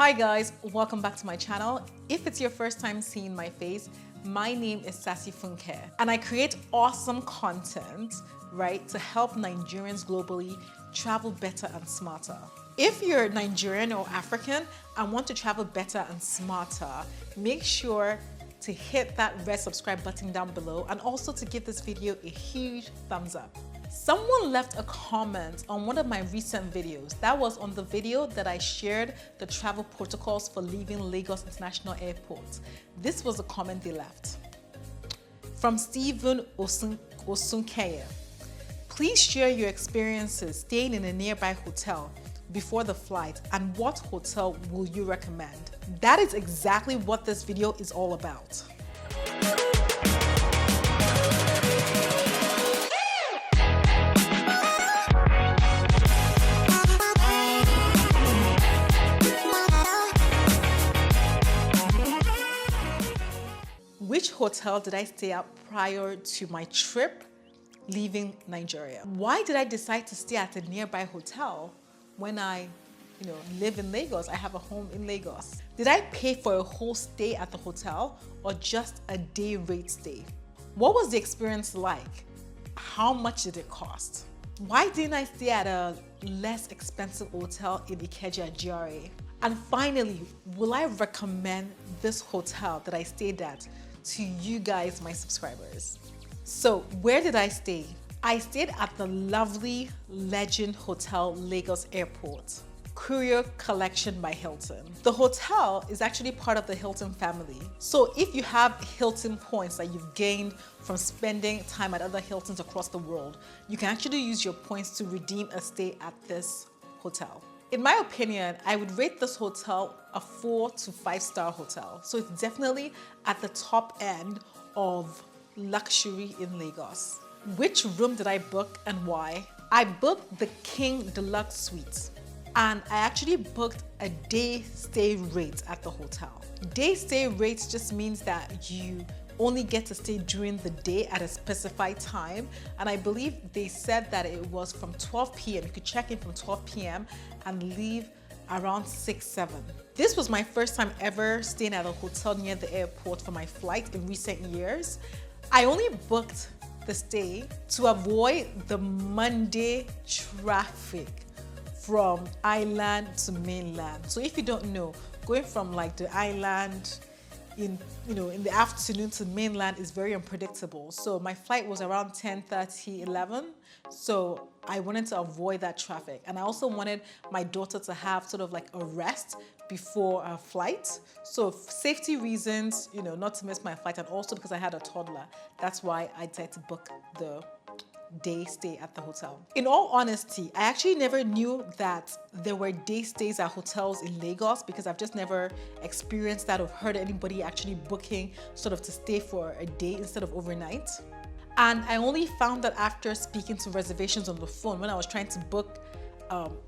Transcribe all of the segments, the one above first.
Hi guys, welcome back to my channel. If it's your first time seeing my face, my name is Sassy Funke and I create awesome content, right, to help Nigerians globally travel better and smarter. If you're Nigerian or African and want to travel better and smarter, make sure to hit that red subscribe button down below and also to give this video a huge thumbs up. Someone left a comment on one of my recent videos. That was on the video that I shared the travel protocols for leaving Lagos International Airport. This was the comment they left. From Stephen Osunkeye. Please share your experiences staying in a nearby hotel before the flight and what hotel will you recommend? That is exactly what this video is all about. Which hotel did I stay at prior to my trip leaving Nigeria? Why did I decide to stay at a nearby hotel when I live in Lagos? I have a home in Lagos. Did I pay for a whole stay at the hotel or just a day rate stay? What was the experience like? How much did it cost? Why didn't I stay at a less expensive hotel in Ikeja, GRA? And finally, will I recommend this hotel that I stayed at to you guys, my subscribers? So where did I stay? I stayed at the lovely Legend Hotel, Lagos Airport. Courier Collection by Hilton. The hotel is actually part of the Hilton family. So if you have Hilton points that you've gained from spending time at other Hiltons across the world, you can actually use your points to redeem a stay at this hotel. In my opinion, I would rate this hotel a 4 to 5 star hotel. So it's definitely at the top end of luxury in Lagos. Which room did I book and why? I booked the King Deluxe Suite. And I actually booked a day stay rate at the hotel. Day stay rates just means that you only get to stay during the day at a specified time. And I believe they said that it was from 12 p.m. You could check in from 12 p.m. and leave around 6, 7. This was my first time ever staying at a hotel near the airport for my flight in recent years. I only booked the stay to avoid the Monday traffic from island to mainland. So if you don't know, going from like the island in the afternoon to mainland is very unpredictable. So my flight was around 10:30, 11. So I wanted to avoid that traffic. And I also wanted my daughter to have sort of like a rest before our flight. So safety reasons, not to miss my flight, and also because I had a toddler. That's why I decided to book the day stay at the hotel. In all honesty, I actually never knew that there were day stays at hotels in Lagos because I've just never experienced that or heard anybody actually booking sort of to stay for a day instead of overnight. And I only found that after speaking to reservations on the phone when I was trying to book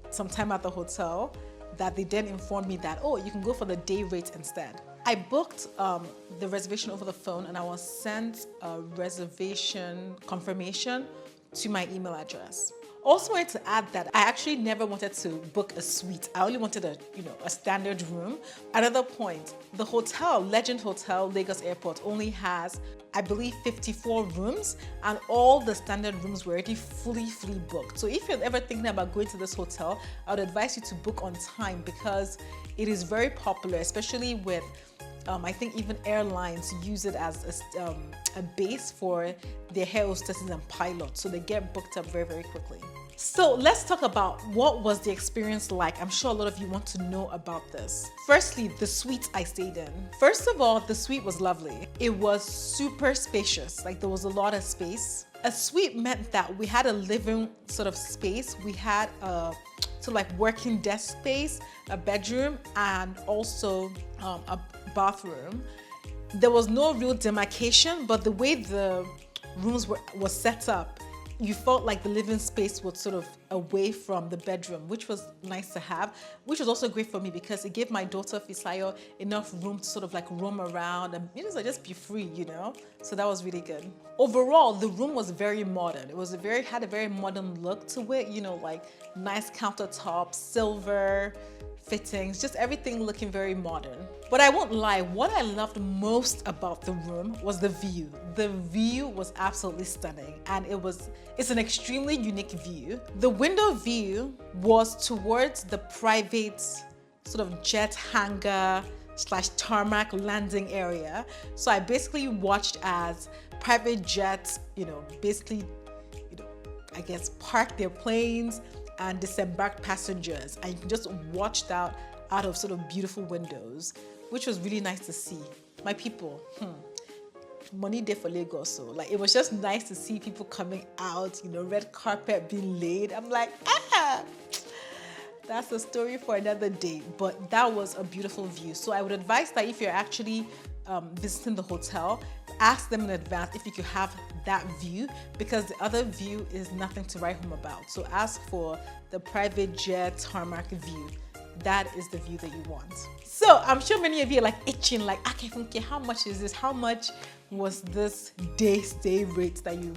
some time at the hotel, that they then informed me that, oh, you can go for the day rate instead. I booked the reservation over the phone and I was sent a reservation confirmation to my email address. Also wanted to add that I actually never wanted to book a suite. I only wanted a standard room. Another point, the hotel, Legend Hotel, Lagos Airport only has, I believe, 54 rooms and all the standard rooms were already fully booked. So if you're ever thinking about going to this hotel, I would advise you to book on time because it is very popular, especially with I think even airlines use it as a base for their air hostesses and pilots, so they get booked up very quickly. So let's talk about what was the experience like. I'm sure a lot of you want to know about this. Firstly, the suite I stayed in. First of all, the suite was lovely. It was super spacious, like there was a lot of space. A suite meant that we had a living sort of space. We had a sort of like working desk space, a bedroom, and also a bathroom. There was no real demarcation, but the way the rooms was set up, you felt like the living space was sort of away from the bedroom, which was nice to have, which was also great for me because it gave my daughter Fisayo enough room to sort of like roam around and just be free, So that was really good. Overall, the room was very modern. It was had a very modern look to it, like nice countertops, silver, fittings, just everything looking very modern. But I won't lie, what I loved most about the room was the view. The view was absolutely stunning, and it's an extremely unique view. The window view was towards the private sort of jet hangar / tarmac landing area. So I basically watched as private jets, basically, I guess park their planes and disembark passengers, and you can just watch that out of sort of beautiful windows, which was really nice to see. My people, money day for Lagos, so like it was just nice to see people coming out, red carpet being laid. I'm like, that's a story for another day, but that was a beautiful view. So I would advise that if you're actually visiting the hotel, ask them in advance if you could have that view, because the other view is nothing to write home about. So ask for the private jet tarmac view. That is the view that you want. So I'm sure many of you are like itching, like, okay, Funke, how much is this? How much was this day stay rate that you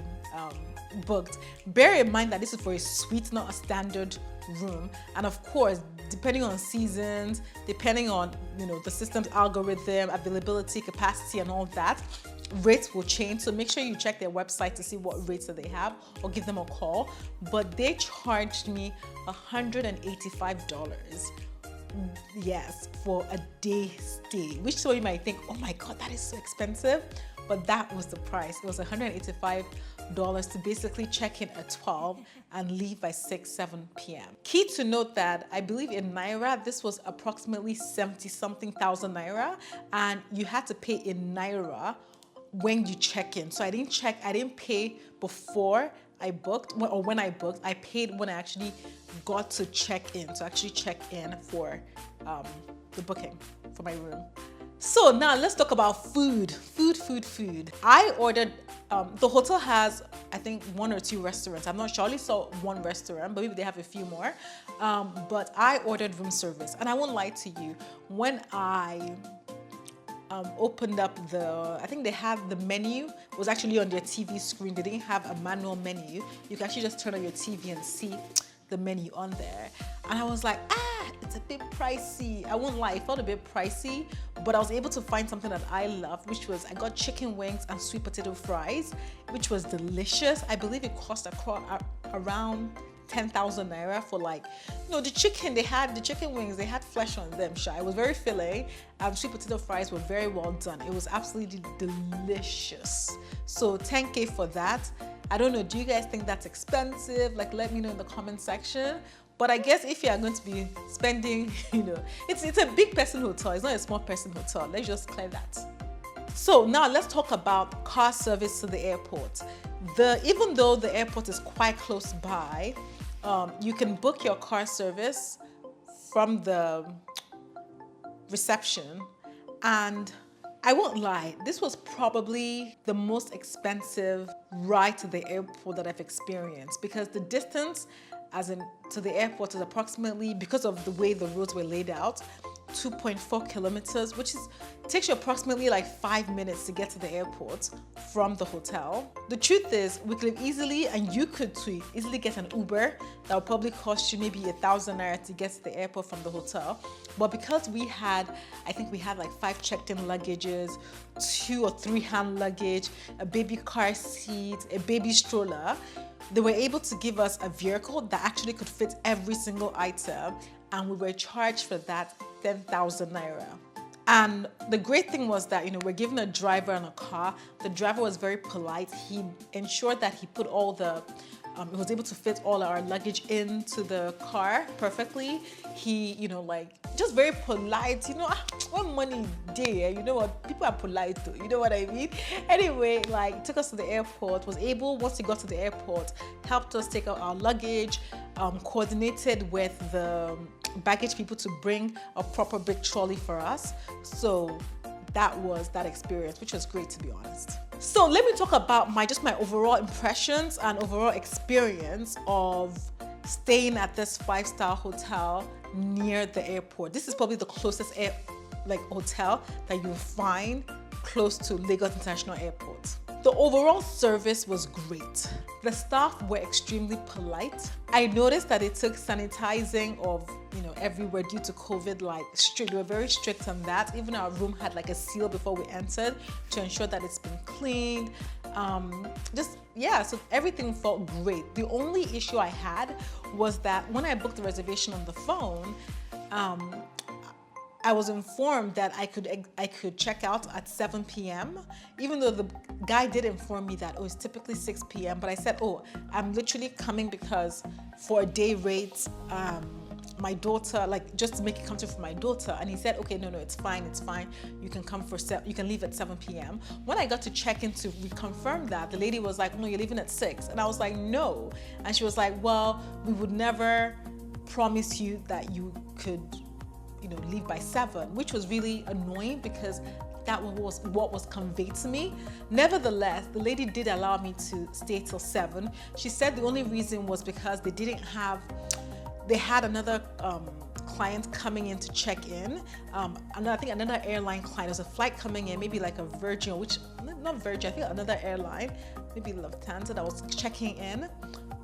booked? Bear in mind that this is for a suite, not a standard room. And of course, depending on seasons, depending on the system's algorithm, availability, capacity, and all that, rates will change. So make sure you check their website to see what rates that they have, or give them a call. But they charged me $185. Yes, for a day stay, which so you might think, oh my God, that is so expensive. But that was the price. It was $185 to basically check in at 12 and leave by 6-7 p.m. Key to note that I believe in Naira, this was approximately 70-something thousand Naira, and you had to pay in Naira when you check in. So I didn't pay before I booked, or when I booked. I paid when I actually got to check in, for the booking for my room. So now let's talk about food. I ordered, the hotel has, I think, 1 or 2 restaurants. I'm not sure, I only saw one restaurant, but maybe they have a few more. But I ordered room service, and I won't lie to you, when I opened up I think they had the menu, it was actually on their TV screen. They didn't have a manual menu. You can actually just turn on your TV and see the menu on there. And I was like, it's a bit pricey. I won't lie, it felt a bit pricey, but I was able to find something that I loved, which was, I got chicken wings and sweet potato fries, which was delicious. I believe it cost around 10,000 Naira for the chicken. They had the chicken wings, they had flesh on them, it was very filling, and sweet potato fries were very well done. It was absolutely delicious. So 10K for that. I don't know, do you guys think that's expensive? Let me know in the comment section. But I guess if you are going to be spending, it's a big person hotel, it's not a small person hotel. Let's just clear that. So now let's talk about car service to the airport. Even though the airport is quite close by, you can book your car service from the reception, and I won't lie, this was probably the most expensive ride to the airport that I've experienced, because the distance to the airport is approximately, because of the way the roads were laid out, 2.4 kilometers, which takes you approximately 5 minutes to get to the airport from the hotel. The truth is, we could have easily, and you could too, easily get an Uber that would probably cost you maybe 1,000 Naira to get to the airport from the hotel. But because I think we had 5 checked-in luggages, 2 or 3 hand luggage, a baby car seat, a baby stroller, they were able to give us a vehicle that actually could fit every single item, and we were charged for that 10,000 Naira. And the great thing was that, we're given a driver and a car. The driver was very polite. He ensured that he put he was able to fit all our luggage into the car perfectly. He, just very polite, when money day, what, people are polite too, you know what I mean? Anyway, took us to the airport, was able, once we got to the airport, helped us take out our luggage, coordinated with the baggage people to bring a proper big trolley for us. So that was that experience, which was great, to be honest. So let me talk about my overall impressions and overall experience of staying at this 5-star hotel near the airport. This is probably the closest hotel that you'll find close to Lagos International Airport. The overall service was great. The staff were extremely polite. I noticed that they took sanitizing of, everywhere due to COVID, like strict. They were very strict on that. Even our room had like a seal before we entered to ensure that it's been cleaned. So everything felt great. The only issue I had was that when I booked the reservation on the phone, I was informed that I could check out at 7 p.m. even though the guy did inform me that it's typically 6 p.m. But I said, I'm literally coming because for a day rate, my daughter, like just to make it comfortable for my daughter. And he said, okay, no, it's fine. You can come you can leave at 7 p.m. When I got to check in to reconfirm that, the lady was like, no, you're leaving at 6. And I was like, no. And she was like, well, we would never promise you that you could leave by 7, which was really annoying because that was what was conveyed to me. Nevertheless, the lady did allow me to stay till 7. She said the only reason was because they had another client coming in to check in. I think another airline client. There was a flight coming in, maybe like a Virgin, not Virgin, I think another airline, maybe Lufthansa, that was checking in.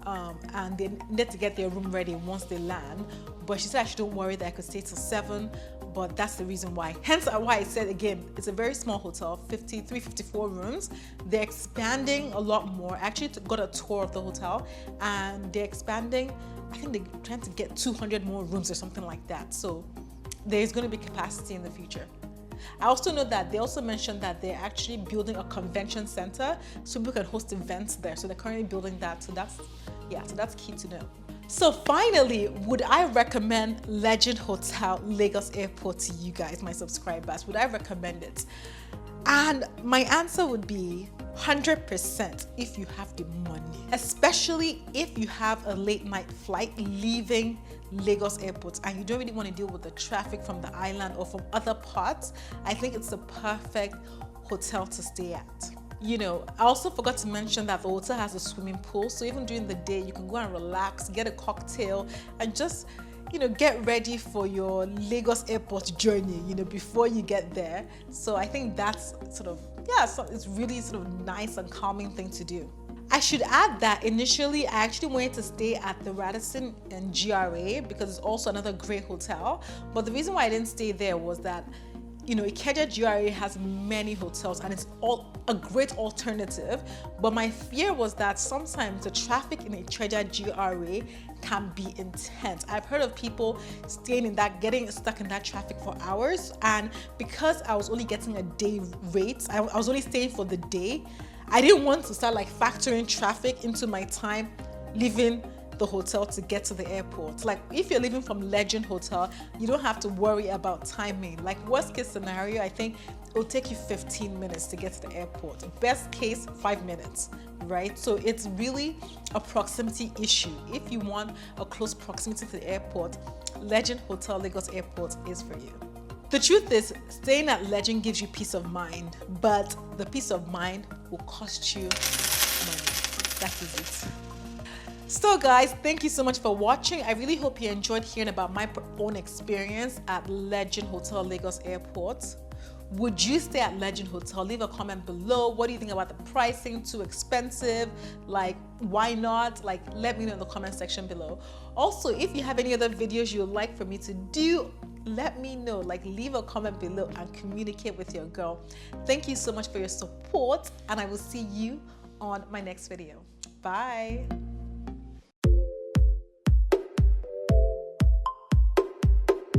And they needed to get their room ready once they land. But she said I shouldn't worry, that I could stay till 7. But that's the reason why. Hence why I said, again, it's a very small hotel, 54 rooms. They're expanding a lot more. I actually got a tour of the hotel and they're expanding. I think they're trying to get 200 more rooms or something like that. So there's going to be capacity in the future. I also know that they also mentioned that they're actually building a convention center so people can host events there. So they're currently building that. So that's key to know. So finally, would I recommend Legend Hotel Lagos Airport to you guys, my subscribers? Would I recommend it? And my answer would be 100% if you have the money, especially if you have a late night flight leaving Lagos Airport and you don't really want to deal with the traffic from the island or from other parts. I think it's the perfect hotel to stay at. I also forgot to mention that the hotel has a swimming pool, so even during the day you can go and relax, get a cocktail, and just get ready for your Lagos Airport journey, before you get there. So I think that's it's really sort of nice and calming thing to do. I should add that initially I actually wanted to stay at the Radisson and GRA because it's also another great hotel. But the reason why I didn't stay there was that Ikeja GRA has many hotels and it's all a great alternative. But my fear was that sometimes the traffic in Ikeja GRA can be intense. I've heard of people getting stuck in that traffic for hours. And because I was only getting a day rate, I was only staying for the day, I didn't want to start factoring traffic into my time leaving the hotel to get to the airport. Like if you're leaving from Legend Hotel, you don't have to worry about timing. Like worst case scenario, I think it'll take you 15 minutes to get to the airport. Best case, 5 minutes, right? So it's really a proximity issue. If you want a close proximity to the airport, Legend Hotel Lagos Airport is for you. The truth is, staying at Legend gives you peace of mind, but the peace of mind will cost you money. That is it. So guys, thank you so much for watching. I really hope you enjoyed hearing about my own experience at Legend Hotel Lagos Airport. Would you stay at Legend Hotel? Leave a comment below. What do you think about the pricing? Too expensive? Why not? Let me know in the comment section below. Also, if you have any other videos you'd like for me to do, let me know. Leave a comment below and communicate with your girl. Thank you so much for your support, and I will see you on my next video. Bye.